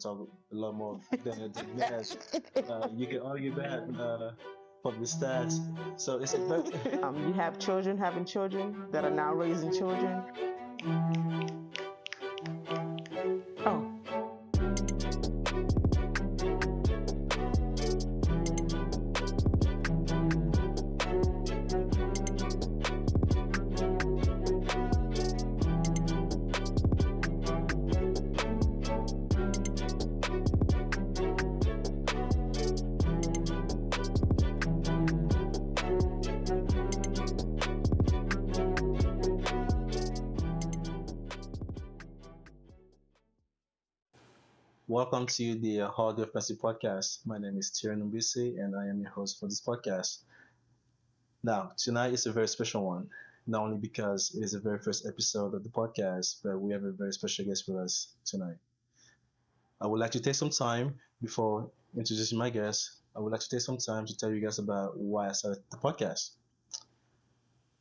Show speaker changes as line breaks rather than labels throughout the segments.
talk a lot more than Nash. You can argue that from the stats. So it's a very
You have children having children that are now raising children. Oh.
Welcome to the Hall of Fancy podcast. My name is Thierry Numbisi and I am your host for this podcast. Now, tonight is a very special one, not only because it is the very first episode of the podcast, but we have a very special guest with us tonight. I would like to take some time before introducing my guest. I would like to take some time to tell you guys about why I started the podcast.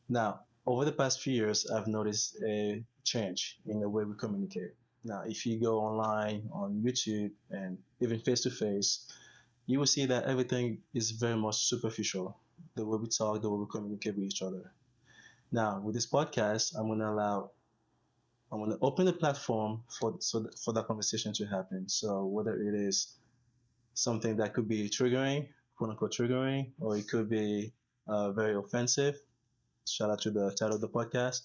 Now, over the past few years, I've noticed a change in the way we communicate. Now, if you go online on YouTube and even face to face, you will see that everything is very much superficial. The way we talk, the way we communicate with each other. Now, with this podcast, I'm gonna open the platform for that conversation to happen. So whether it is something that could be triggering, quote unquote triggering, or it could be very offensive. Shout out to the title of the podcast.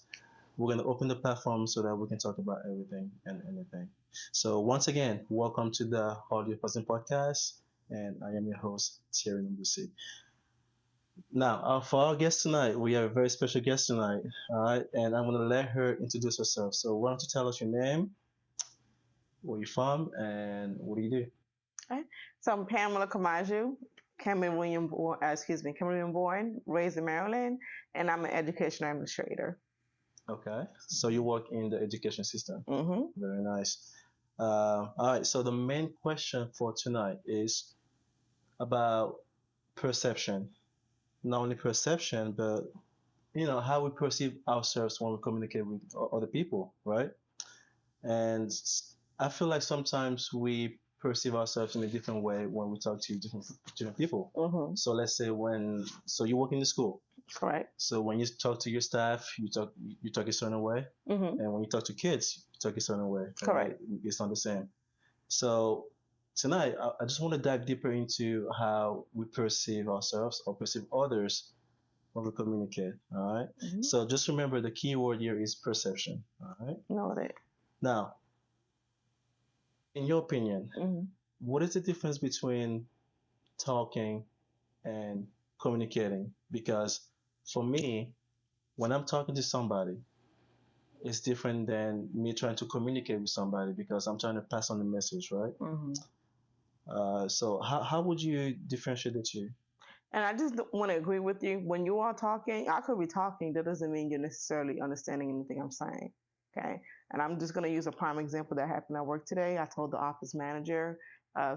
We're going to open the platform so that we can talk about everything and anything. So once again, welcome to the Audio Person Podcast, and I am your host, Thierry Numbusi. Now, for our guest tonight, we have a very special guest tonight, all right? And I'm going to let her introduce herself. So why don't you tell us your name, where you're from, and what do you do?
Okay. So I'm Pamela Kemajou, Cameroonian born, raised in Maryland, and I'm an education administrator.
Okay, so you work in the education system.
Mm-hmm.
Very nice. All right, so the main question for tonight is about perception. Not only perception, but how we perceive ourselves when we communicate with other people, right? And I feel like sometimes we perceive ourselves in a different way when we talk to different people.
Mm-hmm.
So let's say you work in the school.
Correct.
So when you talk to your staff, you talk a certain way,
Mm-hmm.
and when you talk to kids, you talk a certain way.
Correct.
Right? It's not the same. So tonight, I just want to dive deeper into how we perceive ourselves or perceive others when we communicate. All right.
Mm-hmm.
So just remember the key word here is perception. All right.
Noted.
Now, in your opinion,
Mm-hmm.
what is the difference between talking and communicating? Because for me, when I'm talking to somebody, it's different than me trying to communicate with somebody because I'm trying to pass on the message, right?
Mm-hmm.
So how would you differentiate the two?
And I just want to agree with you. When you are talking, I could be talking. That doesn't mean you're necessarily understanding anything I'm saying. Okay. And I'm just going to use a prime example that happened at work today. I told the office manager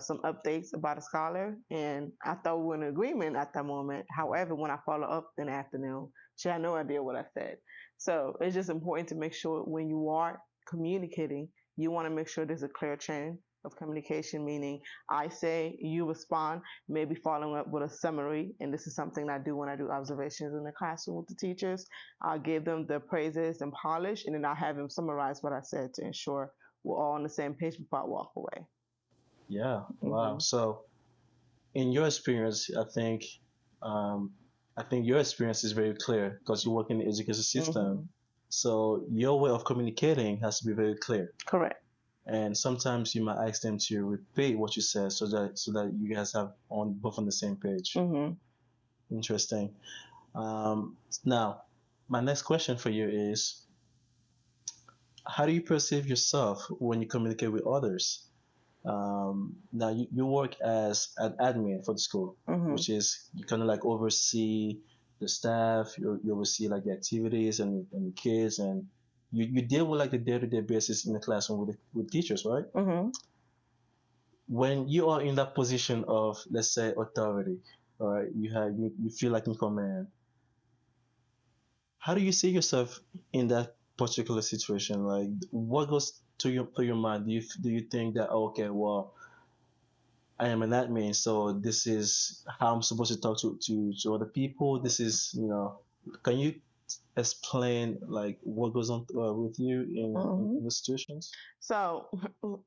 some updates about a scholar, and I thought we were in agreement at that moment. However, when I followed up in the afternoon, she had no idea what I said. So it's just important to make sure when you are communicating, you want to make sure there's a clear chain of communication, meaning I say, you respond, maybe following up with a summary. And this is something I do when I do observations in the classroom with the teachers. I'll give them the praises and polish, and then I'll have them summarize what I said to ensure we're all on the same page before I walk away.
Yeah. Wow.
Mm-hmm.
So in your experience, I think your experience is very clear because you work in the education system.
Mm-hmm.
So your way of communicating has to be very clear.
Correct.
And sometimes you might ask them to repeat what you said so that you guys have both on the same page.
Mm-hmm.
Interesting. Now, my next question for you is, how do you perceive yourself when you communicate with others? Now you work as an admin for the school,
Mm-hmm.
which is you kind of like oversee the staff, you oversee like the activities and the kids, and you deal with like the day-to-day basis in the classroom with teachers, right?
Mm-hmm.
When you are in that position of, let's say, authority, all right, you feel like in command. How do you see yourself in that particular situation? Like, what goes to your mind, do you think that okay, well, I am an admin, so this is how I'm supposed to talk to other people. This is, can you explain like what goes on with you in the situations?
So,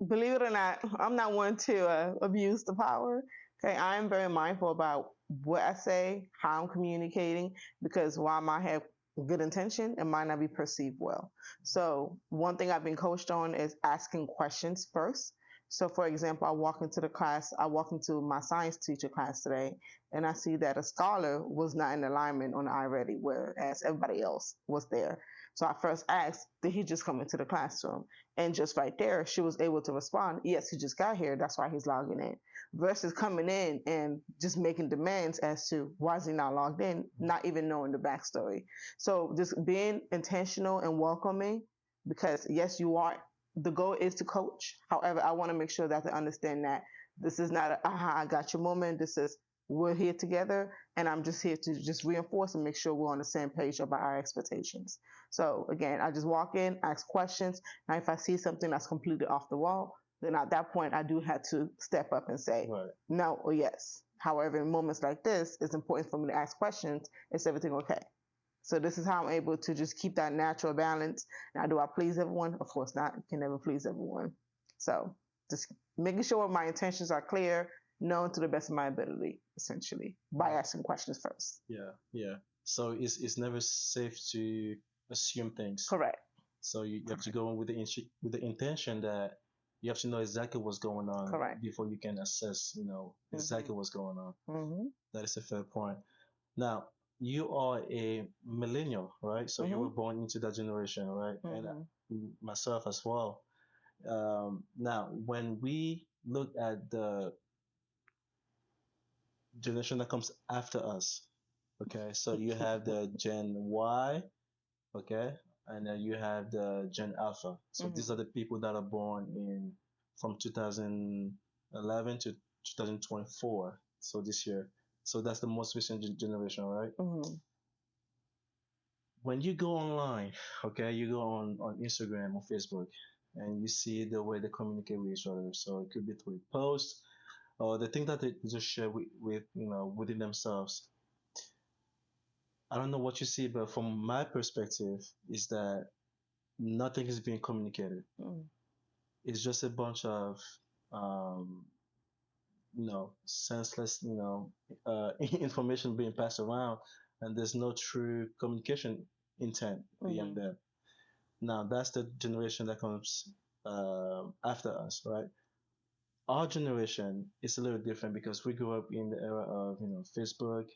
believe it or not, I'm not one to abuse the power. Okay, I am very mindful about what I say, how I'm communicating, because while I might have good intention, it might not be perceived well. So, one thing I've been coached on is asking questions first. So, for example, I walk into my science teacher class today, and I see that a scholar was not in alignment on iReady, whereas everybody else was there. So I first asked, did he just come into the classroom? And just right there, she was able to respond, yes, he just got here. That's why he's logging in. Versus coming in and just making demands as to why is he not logged in, not even knowing the backstory. So just being intentional and welcoming, because yes, you are, the goal is to coach. However, I want to make sure that they understand that this is not a, aha, I got your moment. This is, we're here together, and I'm just here to just reinforce and make sure we're on the same page about our expectations. So again, I just walk in, ask questions, and if I see something that's completely off the wall, then at that point I do have to step up and say
Right.
no or yes. However, in moments like this, it's important for me to ask questions. Is everything okay? So this is how I'm able to just keep that natural balance. Now, do I please everyone? Of course not. I can never please everyone. So just making sure my intentions are clear, known to the best of my ability, essentially, by asking questions first.
Yeah, yeah. So it's never safe to assume things.
Correct.
So you have to go in with with the intention that you have to know exactly what's going on.
Correct.
Before you can assess, exactly what's going on.
Mm-hmm.
That is a fair point. Now, you are a millennial, right? So you were born into that generation, right? And myself as well. Now, when we look at the generation that comes after us, okay, so you have the Gen Y, okay, and then you have the Gen Alpha. So these are the people that are born in from 2011 to 2024. So this year. So that's the most recent generation, right? When you go online, okay, you go on Instagram or Facebook, and you see the way they communicate with each other. So it could be through posts or the thing that they just share with within themselves. I don't know what you see, but from my perspective, is that nothing is being communicated. It's just a bunch of um, senseless, information being passed around, and there's no true communication intent beyond that. Now that's the generation that comes after us, right? Our generation is a little different because we grew up in the era of Facebook.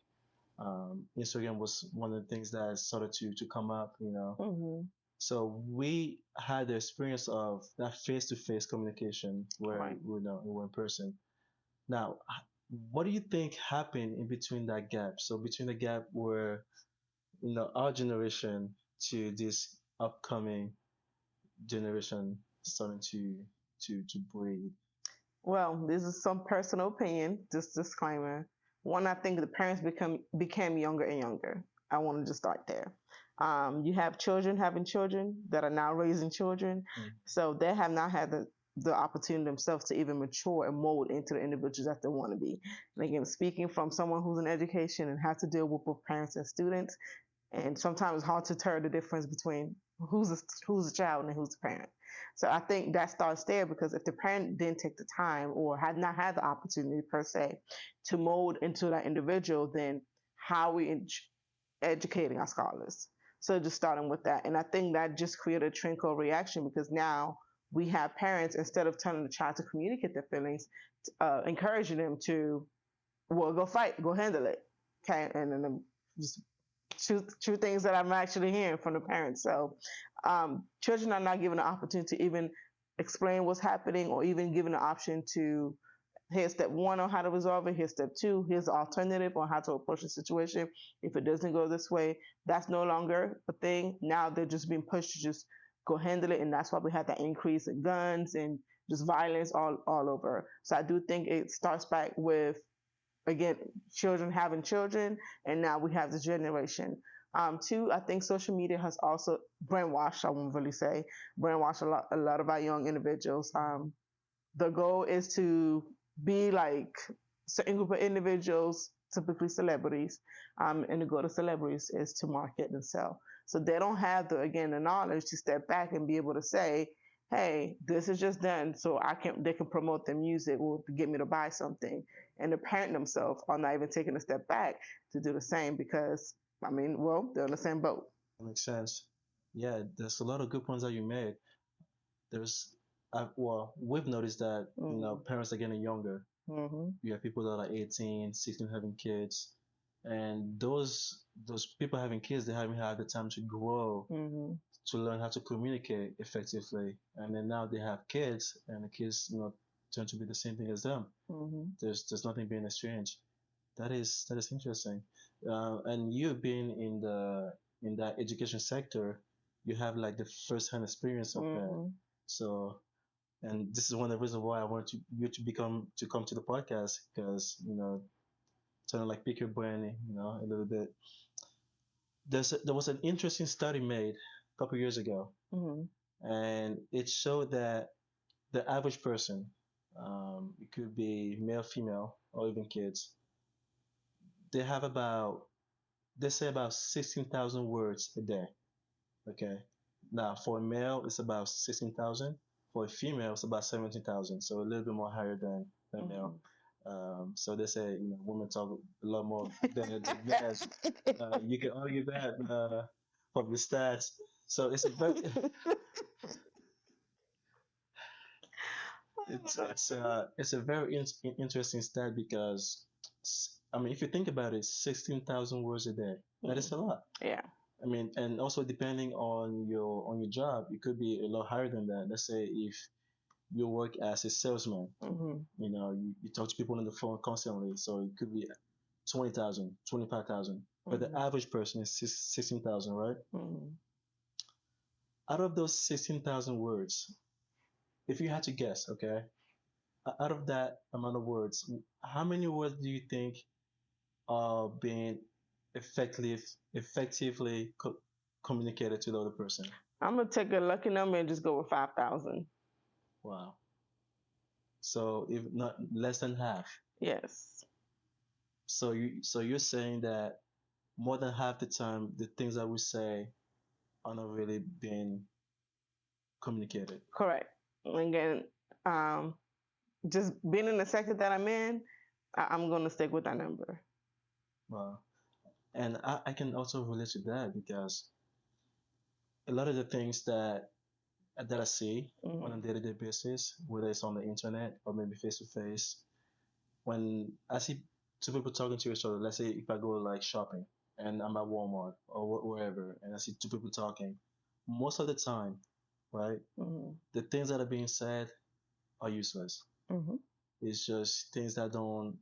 Instagram was one of the things that started to come up. So we had the experience of that face-to-face communication where
Right.
we were in person. Now, what do you think happened in between that gap? So between the gap where our generation to this upcoming generation starting to breed.
Well, this is some personal opinion, just disclaimer. One, I think the parents became younger and younger. I want to just start there. You have children having children that are now raising children, so they have not had the opportunity themselves to even mature and mold into the individuals that they want to be. And again, speaking from someone who's in education and has to deal with both parents and students, and sometimes it's hard to tell the difference between who's a child and who's a parent. So I think that starts there, because if the parent didn't take the time or had not had the opportunity per se to mold into that individual, then how are we educating our scholars? So just starting with that. And I think that just created a trickle reaction, because now we have parents, instead of telling the child to communicate their feelings, encouraging them to, well, go fight, go handle it. Okay. And then just true things that I'm actually hearing from the parents. So children are not given the opportunity to even explain what's happening, or even given the option to, here's step one on how to resolve it, here's step two, here's the alternative on how to approach the situation. If it doesn't go this way, that's no longer a thing. Now they're just being pushed to just go handle it, and that's why we had that increase in guns and just violence all over. So I do think it starts back with, again, children having children, and now we have this generation. Two, I think social media has also brainwashed. I won't really say brainwashed a lot of our young individuals. The goal is to be like certain group of individuals, typically celebrities, and the goal of celebrities is to market and sell. So they don't have the knowledge to step back and be able to say, "Hey, this is just done, so they can promote their music or get me to buy something," and the parent themselves are not even taking a step back to do the same because well, they're in the same boat.
That makes sense. Yeah, there's a lot of good points that you made. There's, well, we've noticed that,
Mm-hmm.
parents are getting younger.
Mm-hmm.
You have people that are 18, 16 having kids, and those people having kids, they haven't had the time to grow,
Mm-hmm.
to learn how to communicate effectively, and then now they have kids, and the kids, turn to be the same thing as them.
Mm-hmm.
There's nothing being exchanged. That is interesting. And you being in that education sector, you have like the first-hand experience of that.
Mm-hmm.
So, and this is one of the reasons why I wanted you to come to the podcast, because trying to like pick your brain, a little bit. There was an interesting study made a couple years ago,
Mm-hmm.
and it showed that the average person, it could be male, female, or even kids, they have they say about 16,000 words a day. Okay. Now, for a male, it's about 16,000. For a female, it's about 17,000. So a little bit more higher than male. So they say, women talk a lot more than men. You can argue that from the stats. So it's a very interesting stat because, I mean, if you think about it, 16,000 words a day, that is a lot.
Yeah.
I mean, and also depending on your job, it could be a lot higher than that. Let's say if you work as a salesman,
Mm-hmm.
You talk to people on the phone constantly, so it could be 20,000, 25,000. But the average person is 16,000, right?
Mm-hmm.
Out of those 16,000 words, if you had to guess, okay, out of that amount of words, how many words do you think are being effectively communicated to the other person?
I'm gonna take a lucky number and just go with 5,000.
Wow. So if not less than half.
Yes.
So you're saying that more than half the time the things that we say are not really being communicated.
Correct. Again, um, just being in the sector that I'm in, I'm gonna stick with that number.
Wow. And I can also relate to that because a lot of the things that I see on a
Mm-hmm.
day-to-day basis, whether it's on the internet or maybe face to face, when I see two people talking to each other, let's say if I go like shopping and I'm at Walmart or wherever, and I see two people talking, most of the time, right,
Mm-hmm.
the things that are being said are useless.
Mm-hmm.
It's just things that don't,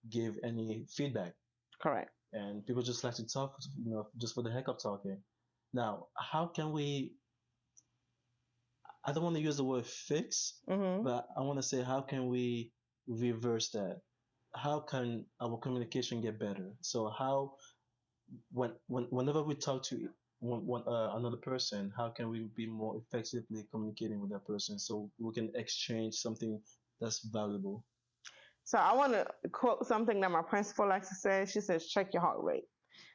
give any feedback.
Correct.
And people just like to talk, just for the heck of talking. Now, how can we, I don't want to use the word fix,
Mm-hmm.
but I want to say, how can we reverse that? How can our communication get better? So how, whenever we talk to another person, how can we be more effectively communicating with that person so we can exchange something that's valuable?
So I want to quote something that my principal likes to say. She says, "Check your heart rate."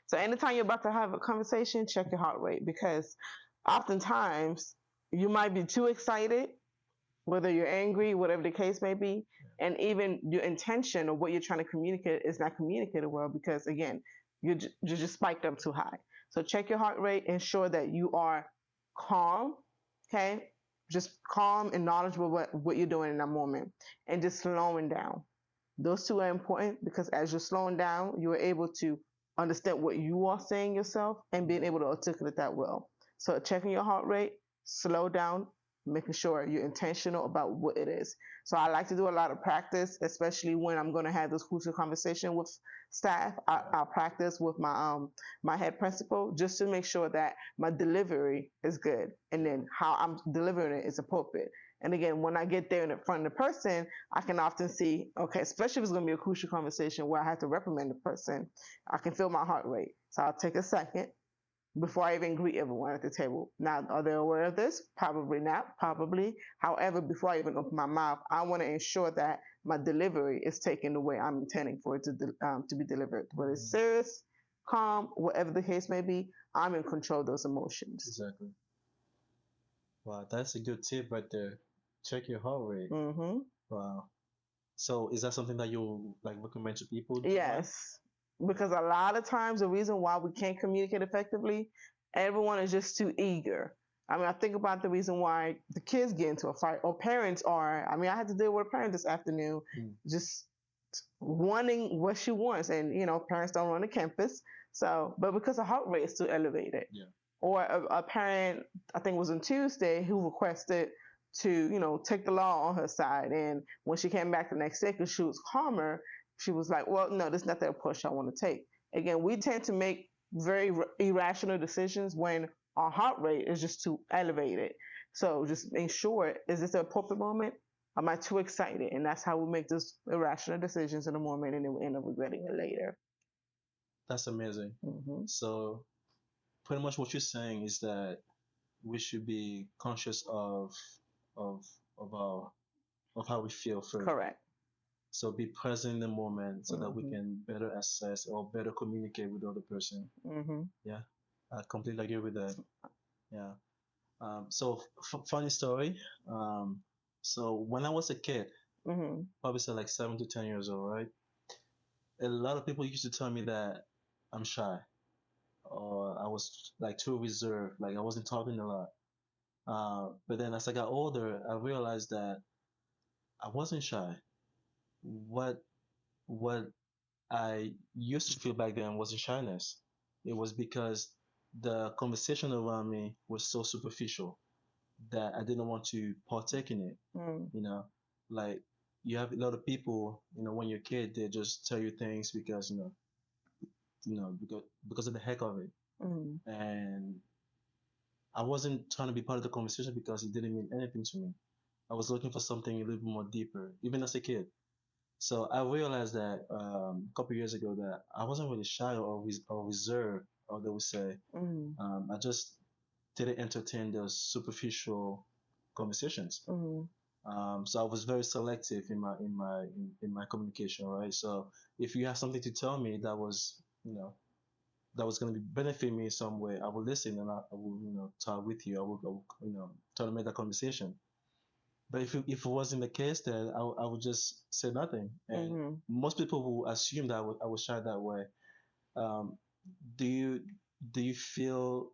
So anytime you're about to have a conversation, check your heart rate because oftentimes you might be too excited, whether you're angry, whatever the case may be, and even your intention or what you're trying to communicate is not communicated well because again, you're just spiked up too high. So check your heart rate, ensure that you are calm, okay, just calm and knowledgeable what you're doing in that moment, and just slowing down. Those two are important because as you're slowing down, you are able to understand what you are saying yourself and being able to articulate that well. So checking your heart rate, slow down, making sure you're intentional about what it is. So I like to do a lot of practice, especially when I'm going to have this crucial conversation with staff. I'll practice with my head principal just to make sure that my delivery is good and then how I'm delivering it is appropriate. And again, when I get there in front of the person, I can often see, okay, especially if it's going to be a crucial conversation where I have to reprimand the person, I can feel my heart rate. So I'll take a second before I even greet everyone at the table. Now, are they aware of this? Probably not, probably. However, before I even open my mouth, I want to ensure that my delivery is taken the way I'm intending for it to be delivered. Whether it's serious, calm, whatever the case may be, I'm in control of those emotions.
Exactly. Wow, that's a good tip right there. Check your heart rate.
Mm-hmm.
Wow. So is that something that you like recommend to people?
Yes, because a lot of times the reason why we can't communicate effectively, everyone is just too eager. I mean, I think about the reason why the kids get into a fight, or parents are. I mean, I had to deal with a parent this afternoon, just wanting what she wants, and parents don't run the campus, so but because the heart rate is too elevated.
Yeah.
Or a parent, I think it was on Tuesday, who requested to take the law on her side, and when she came back the next day, because she was calmer, she was like, well, no, this is not the approach I want to take. Again, we tend to make very irrational decisions when our heart rate is just too elevated. So just ensure, is this the appropriate moment? Am I too excited? And that's how we make those irrational decisions in the moment, and then we end up regretting it later.
That's amazing. So pretty much what you're saying is that we should be conscious of of our of how we feel first.
Correct.
So be present in the moment so that we can better assess or better communicate with the other person. Yeah, I completely agree with that. Yeah. So funny story. So when I was a kid, probably say like 7 to 10 years old, right? A lot of people used to tell me that I'm shy or I was like too reserved, like I wasn't talking a lot. But then as I got older, I realized that I wasn't shy. What what I used to feel back then wasn't shyness. It was because the conversation around me was so superficial that I didn't want to partake in it. You know, like you have a lot of people, when you're a kid, they just tell you things because, because of the heck of it. And I wasn't trying to be part of the conversation because it didn't mean anything to me. I was looking for something a little bit more deeper, even as a kid. So I realized that a couple years ago that I wasn't really shy or reserved, or they would say. I just didn't entertain those superficial conversations. So I was very selective in my communication, right? So if you have something to tell me that was that was going to benefit me in some way, I will listen and I will talk with you. I will try to make that conversation. But if it wasn't the case, then I would just say nothing. And most people will assume that I was shy that way. Um, do you do you feel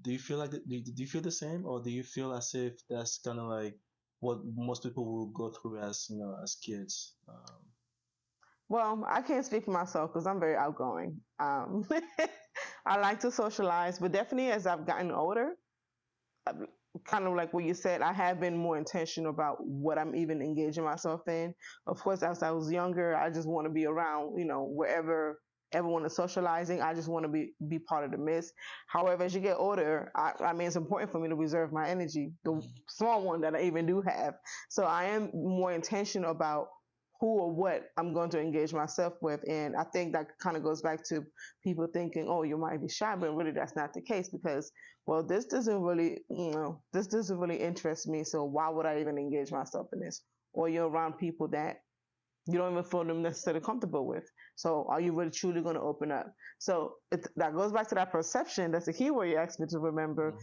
do you feel like do you feel the same, or do you feel as if that's kind of like what most people will go through as as kids?
Well, I can't speak for myself because I'm very outgoing. I like to socialize, but definitely as I've gotten older, kind of like what you said, I have been more intentional about what I'm even engaging myself in. Of course, as I was younger, I just want to be around, wherever everyone is socializing. I just want to be part of the mix. However, as you get older, I mean, it's important for me to reserve my energy, the small one that I even do have. So I am more intentional about who or what I'm going to engage myself with. And I think that kind of goes back to people thinking, oh, you might be shy, but really that's not the case because, well, this doesn't really, this doesn't really interest me. So why would I even engage myself in this? Or you're around people that you don't even feel them necessarily comfortable with. So are you really truly going to open up? So that goes back to that perception. That's the key word you asked me to remember.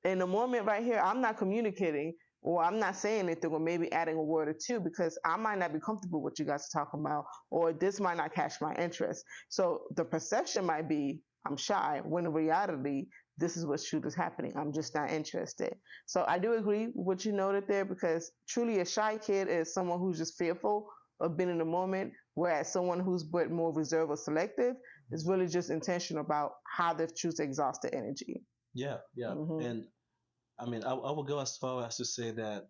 In the moment right here, I'm not communicating or I'm not saying anything or maybe adding a word or two because I might not be comfortable with what you guys are talking about or this might not catch my interest. So the perception might be I'm shy when in reality, this is what truly is happening. I'm just not interested. So I do agree with what you noted there because truly a shy kid is someone who's just fearful of being in the moment, whereas someone who's but more reserved or selective is really just intentional about how they choose to exhaust the energy.
Yeah, yeah. And I mean, I would go as far as to say that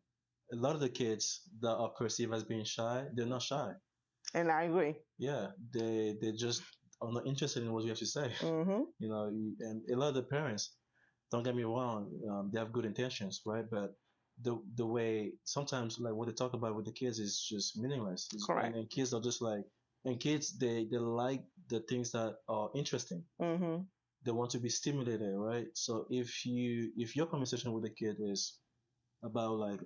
a lot of the kids that are perceived as being shy, they're not shy.
And I agree.
Yeah, they just are not interested in what you have to say. And a lot of the parents, don't get me wrong, they have good intentions, right? But the way sometimes like what they talk about with the kids is just meaningless.
Correct.
And kids are just like, and kids they like the things that are interesting.
Mm-hmm.
They want to be stimulated, right? So if your conversation with the kid is about like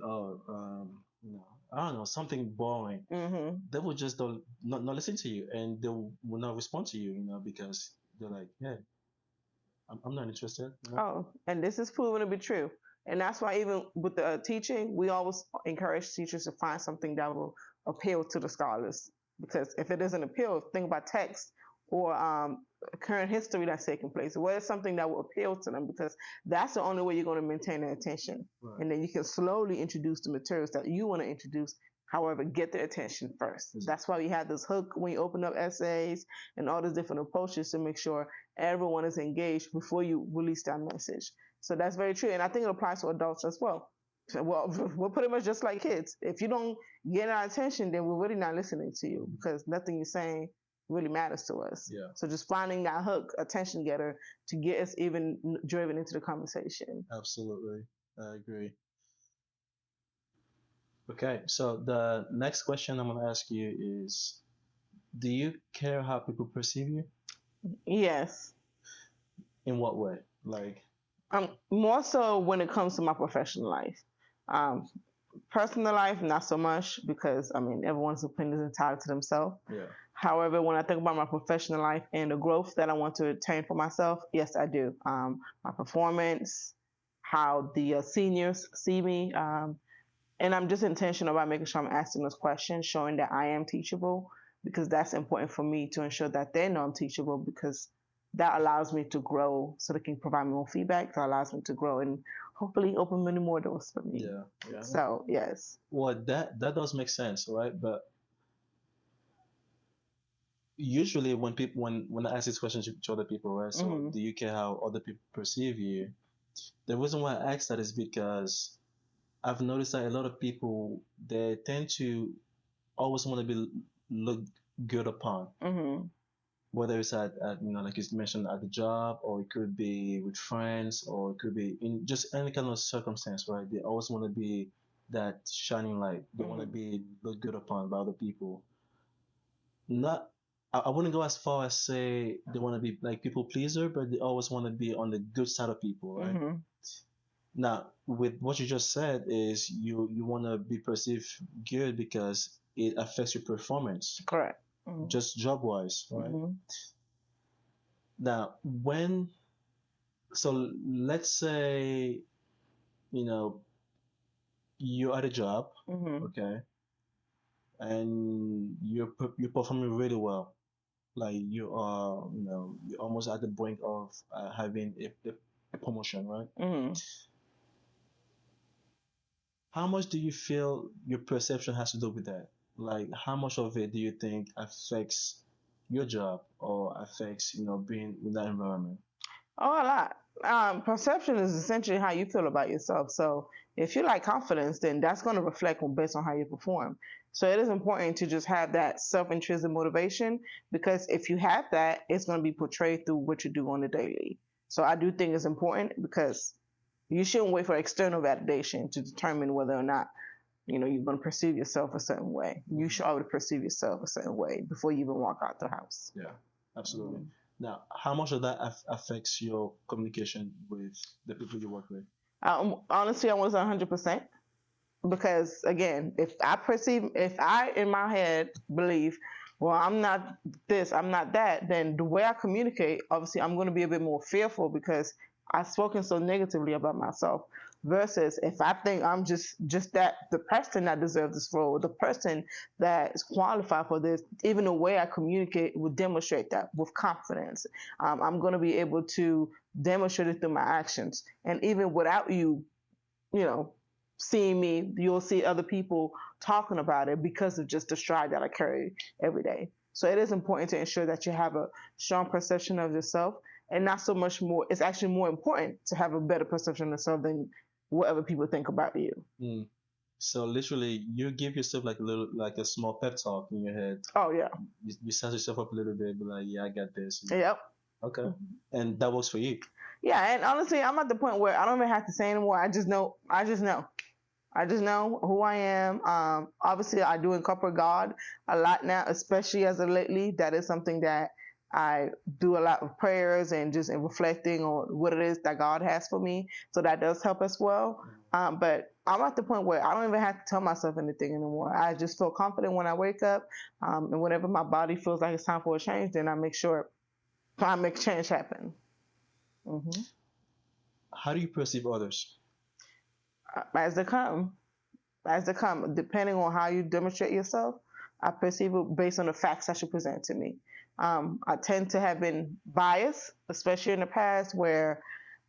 I don't know, something boring,
Mm-hmm.
they will just don't not listen to you, and they will not respond to you, because they're like, yeah, I'm not interested,
Oh, and this is proven to be true. And that's why even with the teaching, we always encourage teachers to find something that will appeal to the scholars. Because if it doesn't appeal, think about text or current history that's taking place. What is something that will appeal to them? Because that's the only way you're going to maintain their attention.
Right.
And then you can slowly introduce the materials that you want to introduce. However, get their attention first.
Exactly.
That's why we have this hook when you open up essays and all these different approaches to make sure everyone is engaged before you release that message. So that's very true. And I think it applies to adults as well. Well, we're pretty much just like kids. If you don't get our attention, then we're really not listening to you because nothing you're saying really matters to us.
Yeah.
So just finding that hook, attention getter, to get us even driven into the conversation.
Absolutely. I agree. Okay, so the next question I'm gonna ask you is, do you care how people perceive you?
Yes.
In what way? Like,
More so when it comes to my professional life. Personal life, not so much because I mean everyone's opinion is entitled to themselves.
yeah.
However, when I think about my professional life and the growth that I want to attain for myself, yes, I do. My performance, how the seniors see me, and I'm just intentional about making sure I'm asking those questions, showing that I am teachable, because that's important for me to ensure that they know I'm teachable, because that allows me to grow so they can provide me more feedback. That allows me to grow and hopefully open many more doors for me.
Yeah, yeah.
So, yes.
Well, that does make sense, right? But usually when people when I ask these questions to other people, right? So,
Mhm.
do you care how other people perceive you? The reason why I ask that is because I've noticed that a lot of people, they tend to always want to be looked good upon,
Mhm.
whether it's at like you mentioned, at the job, or it could be with friends, or it could be in just any kind of circumstance, right? They always want to be that shining light. They want to be looked good upon by other people. Not, I wouldn't go as far as say they want to be like people pleaser, but they always want to be on the good side of people, right?
Mhm.
Now, with what you just said, is you want to be perceived good because it affects your performance,
Correct. Mhm.
just job wise, right?
Mhm.
Now, so let's say, you know, you're at a job,
Mhm.
okay, and you're performing really well. Like you are, you're almost at the brink of having a promotion, right?
Mhm.
How much do you feel your perception has to do with that? Like, how much of it do you think affects your job or affects, being in that environment?
Oh, a lot. Perception is essentially how you feel about yourself. So if you like confidence, then that's going to reflect based on how you perform. So it is important to just have that self-intrinsic motivation, because if you have that, it's going to be portrayed through what you do on the daily. So I do think it's important, because you shouldn't wait for external validation to determine whether or not you're going to perceive yourself a certain way. You should already perceive yourself a certain way before you even walk out the house.
Yeah, absolutely.
Mhm.
Now, how much of that affects your communication with the people you work with?
Honestly, I was 100%, because again, if I in my head believe, well, I'm not this, I'm not that, then the way I communicate, obviously, I'm going to be a bit more fearful, because I've spoken so negatively about myself. Versus if I think I'm just that the person that deserves this role, the person that is qualified for this, even the way I communicate will demonstrate that with confidence. I'm going to be able to demonstrate it through my actions, and even without you know, seeing me, you'll see other people talking about it because of just the stride that I carry every day. So it is important to ensure that you have a strong perception of yourself, and not so much more. It's actually more important to have a better perception of yourself than whatever people think about you.
Mm. So literally, you give yourself like like a small pep talk in your head.
Oh yeah.
You set yourself up a little bit, but like, yeah, I got this.
Yep.
Okay. And that works for you.
Yeah, and honestly, I'm at the point where I don't even have to say anymore. I just know. I just know who I am. Obviously, I do incorporate God a lot now, especially as of lately. That is something that I do a lot of prayers and just in reflecting on what it is that God has for me. So that does help as well. But I'm at the point where I don't even have to tell myself anything anymore. I just feel confident when I wake up, and whenever my body feels like it's time for a change, then I make sure I make change happen. Hmm.
How do you perceive others?
As they come, depending on how you demonstrate yourself, I perceive it based on the facts that you present to me. I tend to have been biased, especially in the past, where,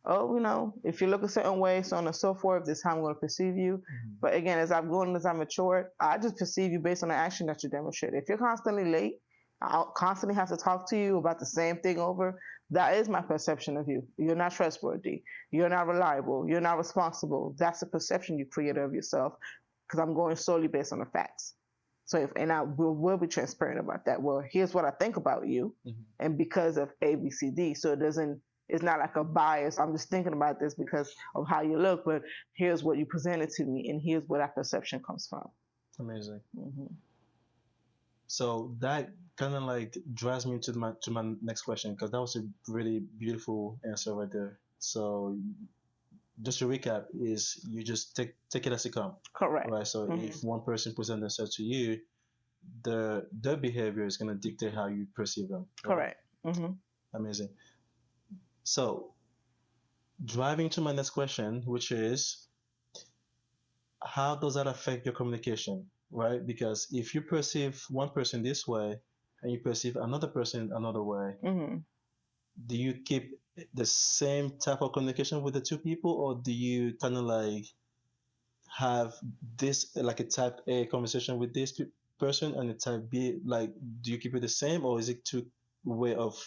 oh, if you look a certain way, so on and so forth, this is how I'm going to perceive you. Mm-hmm. But again, as I've grown, as I matured, I just perceive you based on the action that you demonstrate. If you're constantly late, I'll constantly have to talk to you about the same thing over. That is my perception of you. You're not trustworthy. You're not reliable. You're not responsible. That's the perception you create of yourself, because I'm going solely based on the facts. So and I will be transparent about that. Well, here's what I think about you, mm-hmm. and because of A, B, C, D. So it's not like a bias. I'm just thinking about this because of how you look, but here's what you presented to me, and here's where that perception comes from.
Amazing. Mm-hmm. So that kind of like drives me to my next question, because that was a really beautiful answer right there. So just to recap, is you just take it as it comes.
Correct.
Right. So mm-hmm. if one person presents themselves to you, their behavior is going to dictate how you perceive them.
Right? Correct. Mm-hmm.
Amazing. So driving to my next question, which is, how does that affect your communication? Right? Because if you perceive one person this way and you perceive another person another way, mm-hmm. do you keep the same type of communication with the two people, or do you kind of like have this like a type A conversation with this person and a type B? Like, do you keep it the same, or is it two way of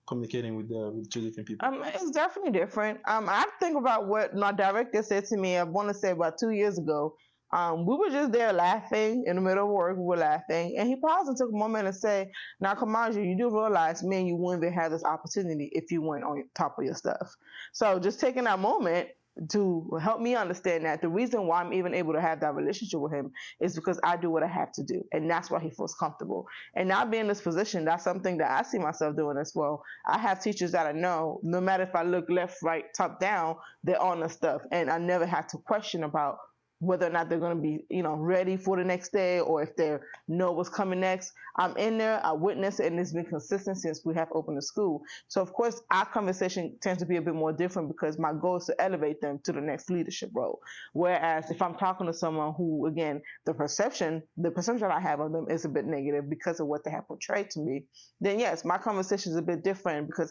communicating with two different people?
It's definitely different. I think about what my director said to me. I want to say about 2 years ago. We were just there laughing in the middle of work. We were laughing, and he paused and took a moment and say, "Now, Kemajou, you do realize, man, you wouldn't even have this opportunity if you weren't on top of your stuff." So, just taking that moment to help me understand that the reason why I'm even able to have that relationship with him is because I do what I have to do, and that's why he feels comfortable. And now being in this position, that's something that I see myself doing as well. I have teachers that I know, no matter if I look left, right, top, down, they're on the stuff, and I never have to question about whether or not they're going to be, ready for the next day, or if they know what's coming next. I'm in there, I witness it, and it's been consistent since we have opened the school. So of course, our conversation tends to be a bit more different because my goal is to elevate them to the next leadership role. Whereas if I'm talking to someone who, again, the perception I have of them is a bit negative because of what they have portrayed to me, then yes, my conversation is a bit different, because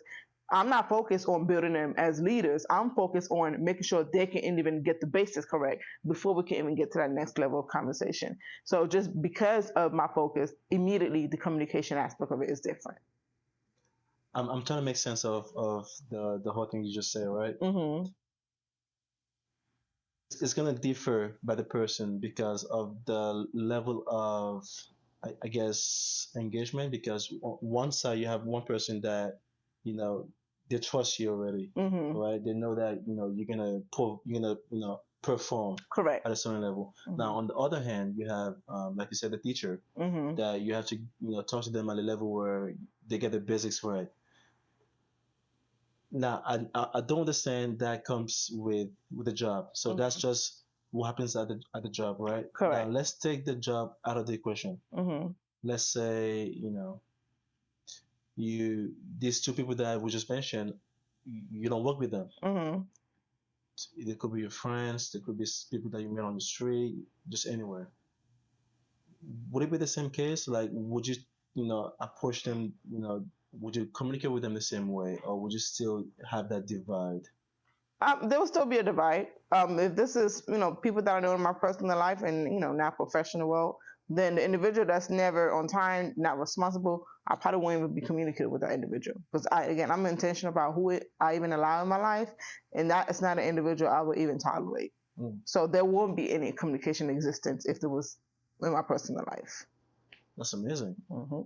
I'm not focused on building them as leaders. I'm focused on making sure they can even get the basics correct before we can even get to that next level of conversation. So just because of my focus, immediately the communication aspect of it is different.
I'm trying to make sense of the whole thing you just said, right?
Mm-hmm.
It's gonna differ by the person because of the level of, I guess, engagement. Because on one side you have one person that, they trust you already, mm-hmm. right? They know that you're gonna perform
correct
at a certain level. Mm-hmm. Now on the other hand, you have like you said, the teacher, mm-hmm. that you have to talk to them at a level where they get the basics right. Now I don't understand that comes with the job. So mm-hmm. that's just what happens at the job, right?
Correct.
Now let's take the job out of the equation. Mm-hmm. Let's say these two people that we just mentioned, you don't work with them. Mm-hmm. They could be your friends. They could be people that you met on the street, just anywhere. Would it be the same case? Like, would you approach them? Would you communicate with them the same way, or would you still have that divide?
There will still be a divide. If this is, people that I know in my personal life and, not professional world, then the individual that's never on time, not responsible, I probably won't even be communicating with that individual. Because I'm intentional about who I even allow in my life, and that is not an individual I would even tolerate. Mm. So there won't be any communication existence if there was in my personal life.
That's amazing. Mm-hmm.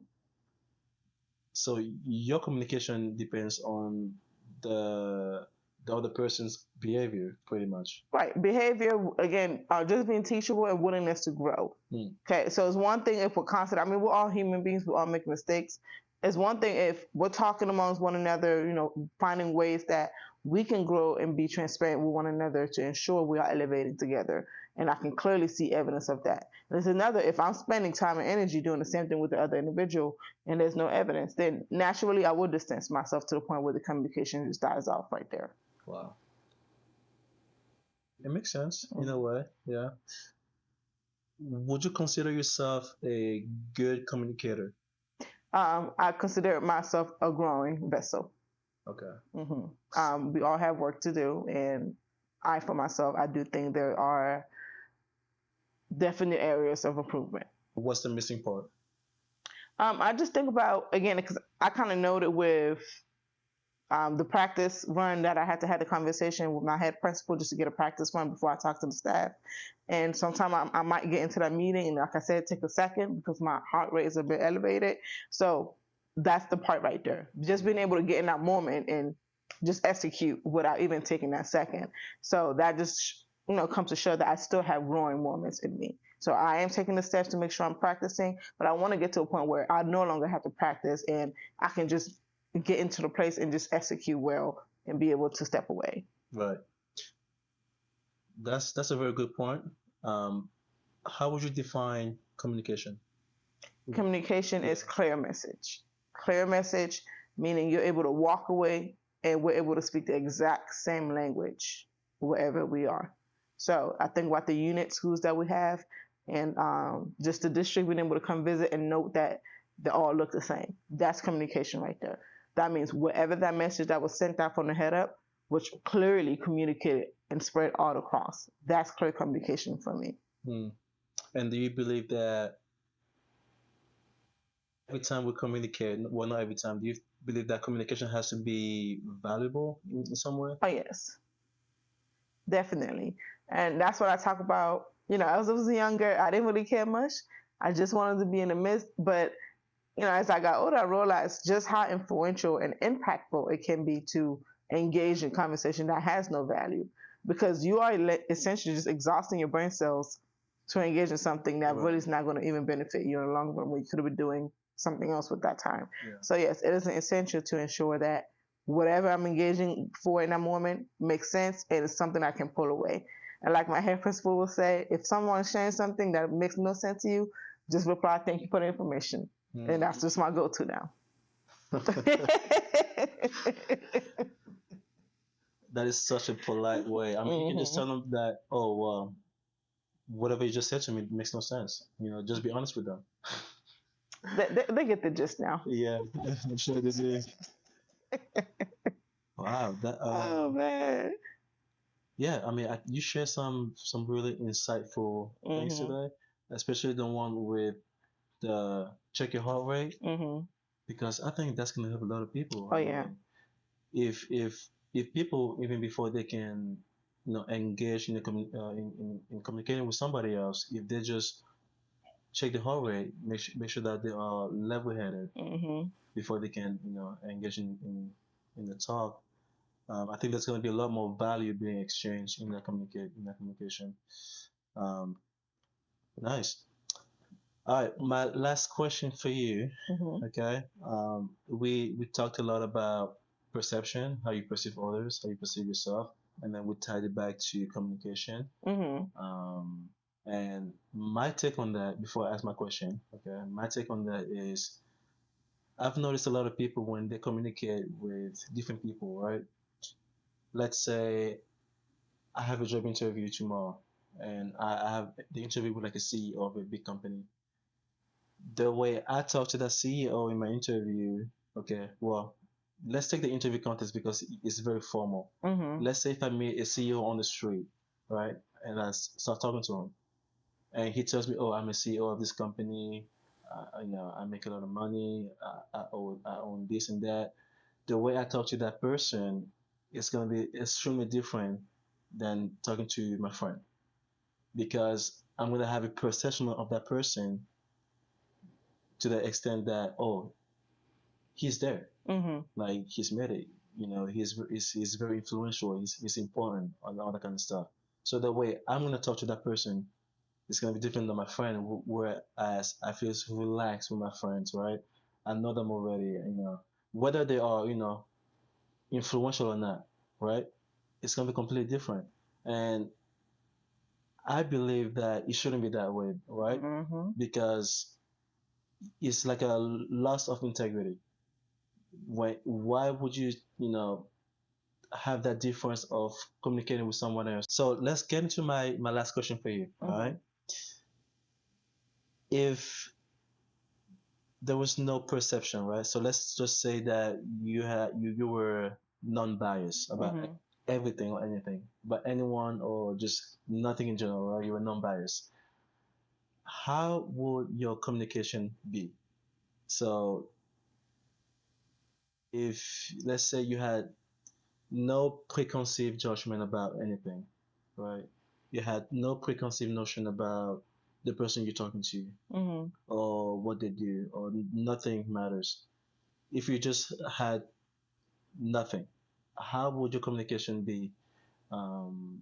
So your communication depends on the the other person's behavior, pretty much.
Right. Behavior, again, just being teachable and willingness to grow.
Mm.
Okay. So it's one thing if we're constant, I mean, we're all human beings, we all make mistakes. It's one thing if we're talking amongst one another, finding ways that we can grow and be transparent with one another to ensure we are elevating together. And I can clearly see evidence of that. There's another, if I'm spending time and energy doing the same thing with the other individual and there's no evidence, then naturally I would distance myself to the point where the communication just dies off right there.
Wow. It makes sense in a way, yeah. Would you consider yourself a good communicator?
I consider myself a growing vessel.
Okay.
We all have work to do, and I, for myself, I do think there are definite areas of improvement.
What's the missing part?
I just think about, again, because I kind of noted with the practice run that I had to have the conversation with my head principal just to get a practice run before I talk to the staff. And sometimes I might get into that meeting and, like I said, take a second because my heart rate is a bit elevated. So that's the part right there. Just being able to get in that moment and just execute without even taking that second. So that just comes to show that I still have growing moments in me. So I am taking the steps to make sure I'm practicing, but I want to get to a point where I no longer have to practice and I can just get into the place and just execute well and be able to step away.
Right. That's a very good point. How would you define communication?
Communication is clear message. Clear message meaning you're able to walk away and we're able to speak the exact same language wherever we are. So I think about the unit schools that we have and just the district being able to come visit and note that they all look the same. That's communication right there. That means whatever that message that was sent out from the head up, which clearly communicated and spread all across. That's clear communication for me.
And do you believe that every time we communicate, well, not every time, do you believe that communication has to be valuable in some way?
Oh, yes. Definitely. And that's what I talk about. As I was younger, I didn't really care much. I just wanted to be in the midst. But, as I got older, I realized just how influential and impactful it can be to engage in conversation that has no value. Because you are essentially just exhausting your brain cells to engage in something that really is not going to even benefit you in the long run when you could have been doing something else with that time. Yeah. So, yes, it is essential to ensure that whatever I'm engaging for in that moment makes sense and it's something I can pull away. And like my head principal will say, if someone is sharing something that makes no sense to you, just reply, thank you for the information. And that's just my go-to now.
That is such a polite way. I mean, you can just tell them that, oh, whatever you just said to me makes no sense. Just be honest with them.
They get the gist now.
Yeah, I'm sure they do. Wow.
Oh, man.
Yeah, I mean, you share some really insightful things today, especially the one with the check your heart rate, because I think that's gonna help a lot of people.
Oh, yeah.
If people, even before they can engage in in communicating with somebody else, if they just check the heart rate, make sure that they are level-headed before they can engage in the talk. I think there's going to be a lot more value being exchanged in that communication. Nice. All right, my last question for you. Okay. We talked a lot about perception, how you perceive others, how you perceive yourself, and then we tied it back to communication. And my take on that, before I ask my question, okay, my take on that is, I've noticed a lot of people when they communicate with different people, right? Let's say I have a job interview tomorrow and I have the interview with like a CEO of a big company. The way I talk to that CEO in my interview, okay, well, let's take the interview context because it's very formal. Let's say if I meet a CEO on the street, right, and I start talking to him, and he tells me, "Oh, I'm a CEO of this company. I make a lot of money. I own this and that." The way I talk to that person is going to be extremely different than talking to my friend, because I'm going to have a perception of that person to the extent that, oh, he's there, like he's made it. he's very influential. He's important, all that kind of stuff. So the way I'm gonna talk to that person is gonna be different than my friend. Whereas I feel so relaxed with my friends, right? I know them already, whether they are, influential or not, right? It's gonna be completely different. And I believe that it shouldn't be that way, right?
Mm-hmm.
Because it's like a loss of integrity. Why would you, have that difference of communicating with someone else? So let's get into my last question for you. All
Mm-hmm.
right. If there was no perception, right? So let's just say that you were non-biased about
Mm-hmm.
everything or anything, but anyone or just nothing in general, right? You were non-biased. How would your communication be? So if let's say you had no preconceived judgment about anything, right? You had no preconceived notion about the person you're talking to
Mm-hmm.
or what they do or nothing matters. If you just had nothing, how would your communication be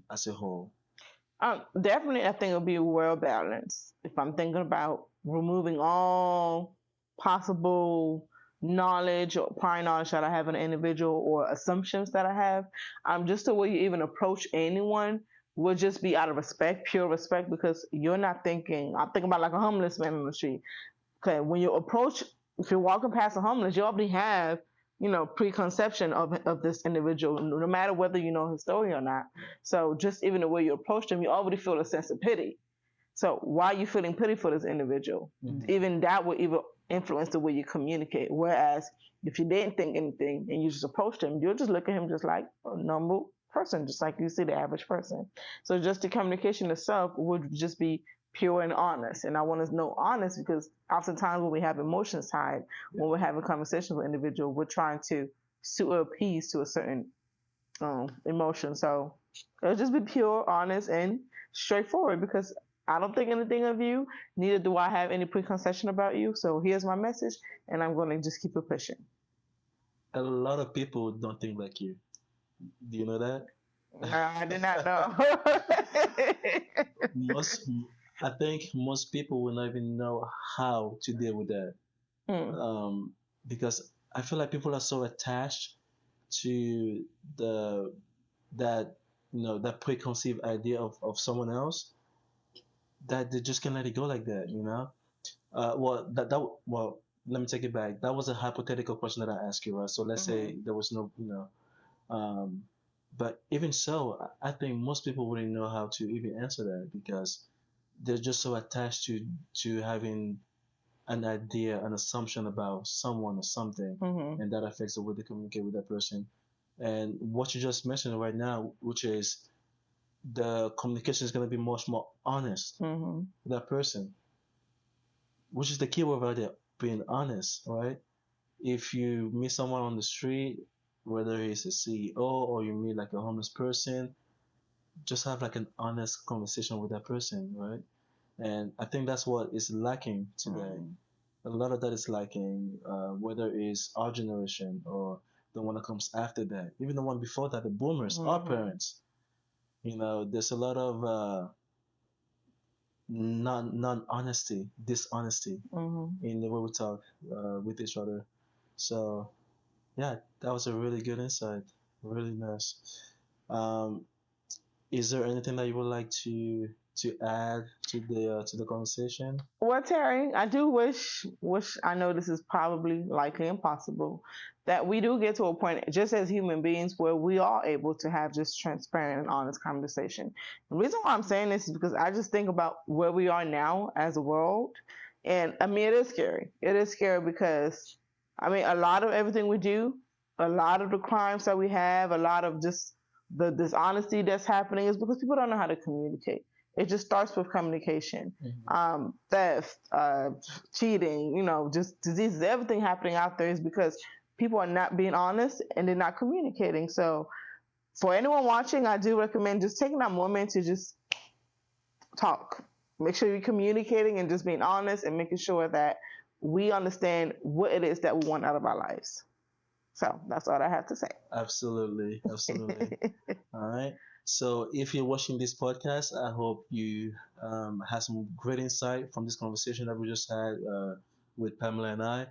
as a whole?
Definitely, I think it'll be well balanced. If I'm thinking about removing all possible knowledge or prior knowledge that I have an individual or assumptions that I have, just the way you even approach anyone would just be out of respect, pure respect, because you're not thinking. I'm thinking about like a homeless man on the street. Okay, when you approach, if you're walking past a homeless, you already have, preconception of this individual, no matter whether you know his story or not. So just even the way you approach them, you already feel a sense of pity. So why are you feeling pity for this individual?
Mm-hmm.
Even that will even influence the way you communicate. Whereas if you didn't think anything and you just approached him, you'll just look at him just like a normal person, just like you see the average person. So just the communication itself would just be pure and honest. And I want to know honest because oftentimes when we have emotions tied, when we're having conversations with individuals, we're trying to suit or appease to a certain emotion. So it'll just be pure, honest, and straightforward because I don't think anything of you, neither do I have any preconception about you. So here's my message, and I'm going to just keep it pushing.
A lot of people don't think like you. Do you know that?
I did not know.
most, I think most people will not even know how to deal with that.
Hmm.
Because I feel like people are so attached to the that that preconceived idea of someone else that they just can't let it go like that. Well, let me take it back. That was a hypothetical question that I asked you, right? So let's
Mm-hmm.
say there was no, um, but even so, I think most people wouldn't know how to even answer that because they're just so attached to having an idea, an assumption about someone or something,
Mm-hmm.
and that affects the way they communicate with that person. And what you just mentioned right now, which is the communication is going to be much more honest
Mm-hmm.
with that person, which is the key word right there, being honest, right? If you meet someone on the street, whether he's a CEO or you meet like a homeless person, just have like an honest conversation with that person, right? And I think that's what is lacking today.
Mm-hmm.
A lot of that is lacking, whether it's our generation or the one that comes after that, even the one before that, the boomers, our
Mm-hmm.
parents. There's a lot of non honesty, dishonesty
Mm-hmm.
in the way we talk with each other. So yeah, that was a really good insight. Really nice. Um, is there anything that you would like to add to the conversation?
Well, Terry, I do wish I know this is probably likely impossible, that we do get to a point just as human beings where we are able to have just transparent and honest conversation. The reason why I'm saying this is because I just think about where we are now as a world, and I mean it is scary. It is scary because I mean a lot of everything we do, a lot of the crimes that we have, a lot of just the dishonesty that's happening is because people don't know how to communicate. It just starts with communication.
Mm-hmm.
Theft, cheating, just diseases, everything happening out there is because people are not being honest and they're not communicating. So, for anyone watching, I do recommend just taking that moment to just talk. Make sure you're communicating and just being honest and making sure that we understand what it is that we want out of our lives. So that's all I have to say.
Absolutely, absolutely. All right. So if you're watching this podcast, I hope you had some great insight from this conversation that we just had with Pamela and I.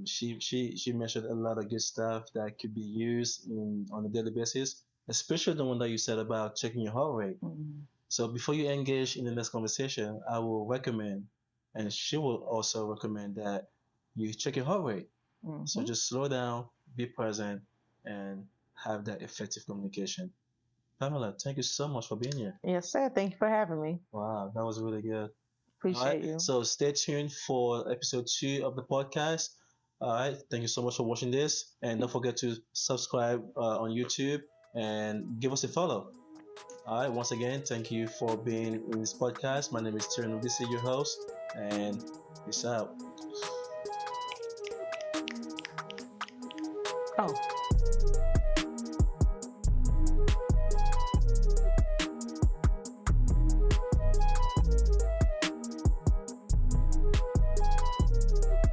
She mentioned a lot of good stuff that could be used on a daily basis, especially the one that you said about checking your heart rate.
Mm.
So before you engage in the next conversation, I will recommend, and she will also recommend that you check your heart rate. So
Mm-hmm.
just slow down, be present, and have that effective communication. Pamela, thank you so much for being here.
Yes, sir. Thank you for having me.
Wow, that was really good. All right,
Appreciate you.
so stay tuned for episode 2 of the podcast. All right, thank you so much for watching this, and don't forget to subscribe on YouTube and give us a follow. All right, once again, thank you for being in this podcast. My name is Tyrion Obisi, your host, and peace out.
Oh.